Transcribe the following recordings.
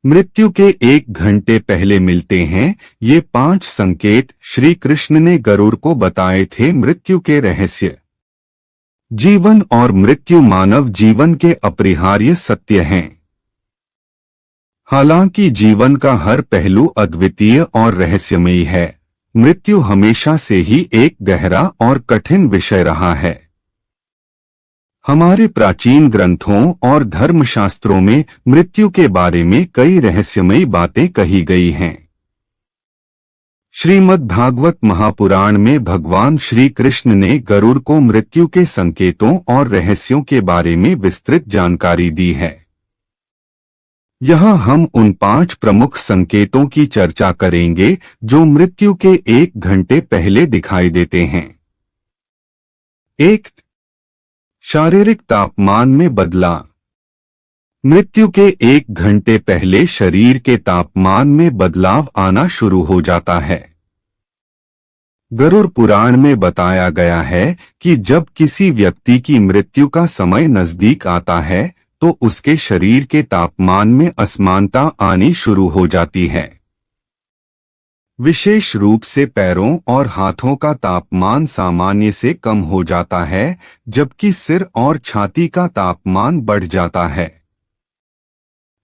मृत्यु के 1 घंटे पहले मिलते हैं। ये 5 संकेत श्री कृष्ण ने गरुड़ को बताए थे। मृत्यु के रहस्य। जीवन और मृत्यु मानव जीवन के अपरिहार्य सत्य हैं। हालांकि जीवन का हर पहलू अद्वितीय और रहस्यमयी है, मृत्यु हमेशा से ही एक गहरा और कठिन विषय रहा है। हमारे प्राचीन ग्रंथों और धर्मशास्त्रों में मृत्यु के बारे में कई रहस्यमयी बातें कही गई हैं। श्रीमद् भागवत महापुराण में भगवान श्री कृष्ण ने गरुड़ को मृत्यु के संकेतों और रहस्यों के बारे में विस्तृत जानकारी दी है। यहाँ हम उन 5 प्रमुख संकेतों की चर्चा करेंगे जो मृत्यु के 1 घंटे पहले दिखाई देते हैं। 1. शारीरिक तापमान में बदलाव। मृत्यु के 1 घंटे पहले शरीर के तापमान में बदलाव आना शुरू हो जाता है। गरुड़ पुराण में बताया गया है कि जब किसी व्यक्ति की मृत्यु का समय नजदीक आता है तो उसके शरीर के तापमान में असमानता आनी शुरू हो जाती है। विशेष रूप से पैरों और हाथों का तापमान सामान्य से कम हो जाता है, जबकि सिर और छाती का तापमान बढ़ जाता है।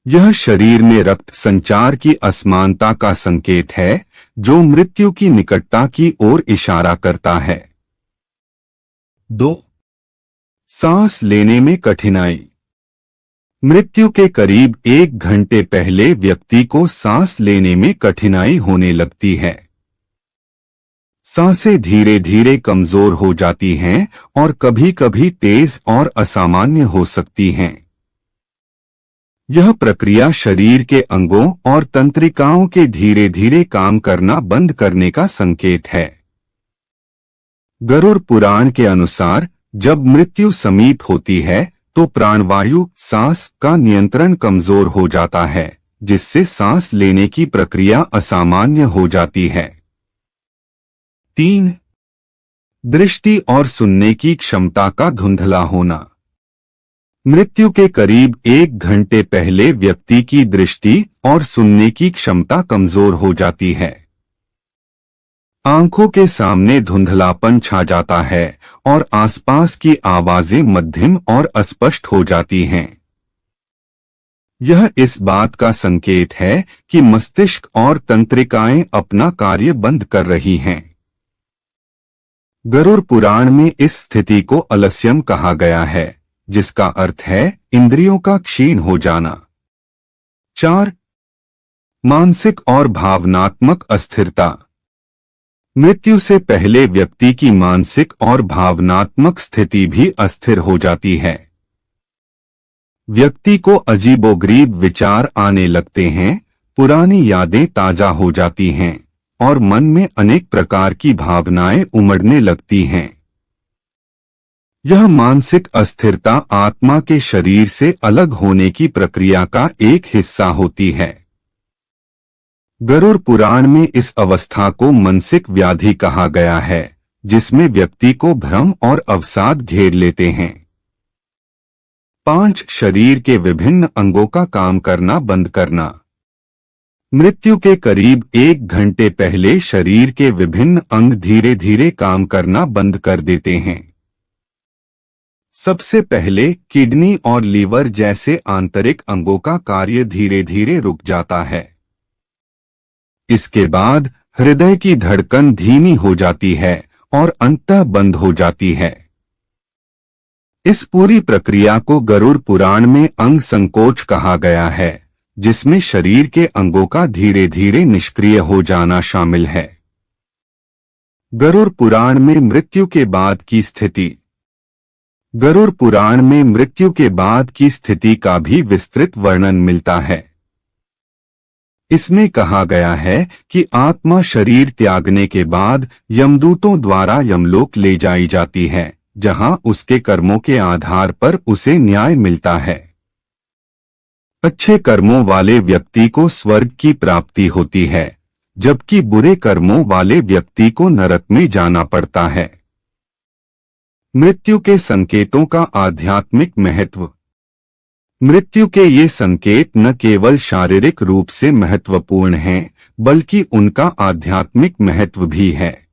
यह शरीर में रक्त संचार की असमानता का संकेत है, जो मृत्यु की निकटता की ओर इशारा करता है। 2. सांस लेने में कठिनाई। मृत्यु के करीब 1 घंटे पहले व्यक्ति को सांस लेने में कठिनाई होने लगती है। सांसें धीरे धीरे कमजोर हो जाती हैं और कभी कभी तेज और असामान्य हो सकती हैं। यह प्रक्रिया शरीर के अंगों और तंत्रिकाओं के धीरे धीरे काम करना बंद करने का संकेत है। गरुड़ पुराण के अनुसार जब मृत्यु समीप होती है तो प्राणवायु सांस का नियंत्रण कमजोर हो जाता है, जिससे सांस लेने की प्रक्रिया असामान्य हो जाती है। 3. दृष्टि और सुनने की क्षमता का धुंधला होना। मृत्यु के करीब 1 घंटे पहले व्यक्ति की दृष्टि और सुनने की क्षमता कमजोर हो जाती है। आंखों के सामने धुंधलापन छा जाता है और आसपास की आवाजें मध्यम और अस्पष्ट हो जाती हैं। यह इस बात का संकेत है कि मस्तिष्क और तंत्रिकाएं अपना कार्य बंद कर रही हैं। गरुड़ पुराण में इस स्थिति को अलस्यम कहा गया है, जिसका अर्थ है इंद्रियों का क्षीण हो जाना। 4. मानसिक और भावनात्मक अस्थिरता। मृत्यु से पहले व्यक्ति की मानसिक और भावनात्मक स्थिति भी अस्थिर हो जाती है। व्यक्ति को अजीबोगरीब विचार आने लगते हैं, पुरानी यादें ताजा हो जाती हैं और मन में अनेक प्रकार की भावनाएं उमड़ने लगती हैं। यह मानसिक अस्थिरता आत्मा के शरीर से अलग होने की प्रक्रिया का एक हिस्सा होती है। गरुड़ पुराण में इस अवस्था को मानसिक व्याधि कहा गया है, जिसमें व्यक्ति को भ्रम और अवसाद घेर लेते हैं। 5. शरीर के विभिन्न अंगों का काम करना बंद करना। मृत्यु के करीब 1 घंटे पहले शरीर के विभिन्न अंग धीरे धीरे काम करना बंद कर देते हैं। सबसे पहले किडनी और लीवर जैसे आंतरिक अंगों का कार्य धीरे धीरे रुक जाता है। इसके बाद हृदय की धड़कन धीमी हो जाती है और अंततः बंद हो जाती है। इस पूरी प्रक्रिया को गरुड़ पुराण में अंग संकोच कहा गया है, जिसमें शरीर के अंगों का धीरे धीरे निष्क्रिय हो जाना शामिल है। गरुड़ पुराण में मृत्यु के बाद की स्थिति। गरुड़ पुराण में मृत्यु के बाद की स्थिति का भी विस्तृत वर्णन मिलता है। इसमें कहा गया है कि आत्मा शरीर त्यागने के बाद यमदूतों द्वारा यमलोक ले जाई जाती है, जहां उसके कर्मों के आधार पर उसे न्याय मिलता है। अच्छे कर्मों वाले व्यक्ति को स्वर्ग की प्राप्ति होती है, जबकि बुरे कर्मों वाले व्यक्ति को नरक में जाना पड़ता है। मृत्यु के संकेतों का आध्यात्मिक महत्व। मृत्यु के ये संकेत न केवल शारीरिक रूप से महत्वपूर्ण हैं, बल्कि उनका आध्यात्मिक महत्व भी है।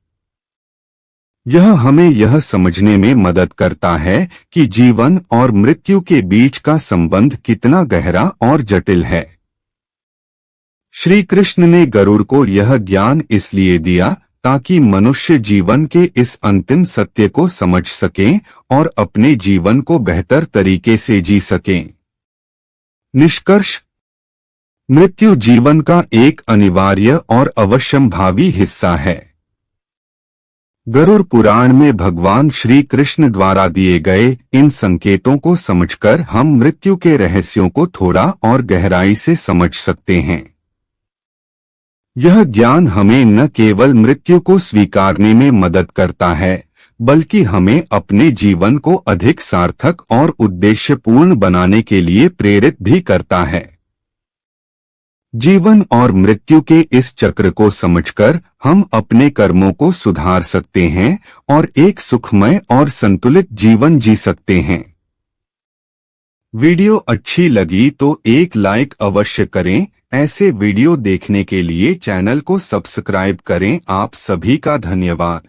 यह हमें यह समझने में मदद करता है कि जीवन और मृत्यु के बीच का संबंध कितना गहरा और जटिल है। श्री कृष्ण ने गरुड़ को यह ज्ञान इसलिए दिया ताकि मनुष्य जीवन के इस अंतिम सत्य को समझ सकें और अपने जीवन को बेहतर तरीके से जी सकें। निष्कर्ष: मृत्यु जीवन का एक अनिवार्य और अवश्यंभावी हिस्सा है। गरुड़ पुराण में भगवान श्री कृष्ण द्वारा दिए गए इन संकेतों को समझकर हम मृत्यु के रहस्यों को थोड़ा और गहराई से समझ सकते हैं। यह ज्ञान हमें न केवल मृत्यु को स्वीकारने में मदद करता है, बल्कि हमें अपने जीवन को अधिक सार्थक और उद्देश्यपूर्ण बनाने के लिए प्रेरित भी करता है। जीवन और मृत्यु के इस चक्र को समझकर हम अपने कर्मों को सुधार सकते हैं और एक सुखमय और संतुलित जीवन जी सकते हैं। वीडियो अच्छी लगी तो एक लाइक अवश्य करें। ऐसे वीडियो देखने के लिए चैनल को सब्सक्राइब करें। आप सभी का धन्यवाद।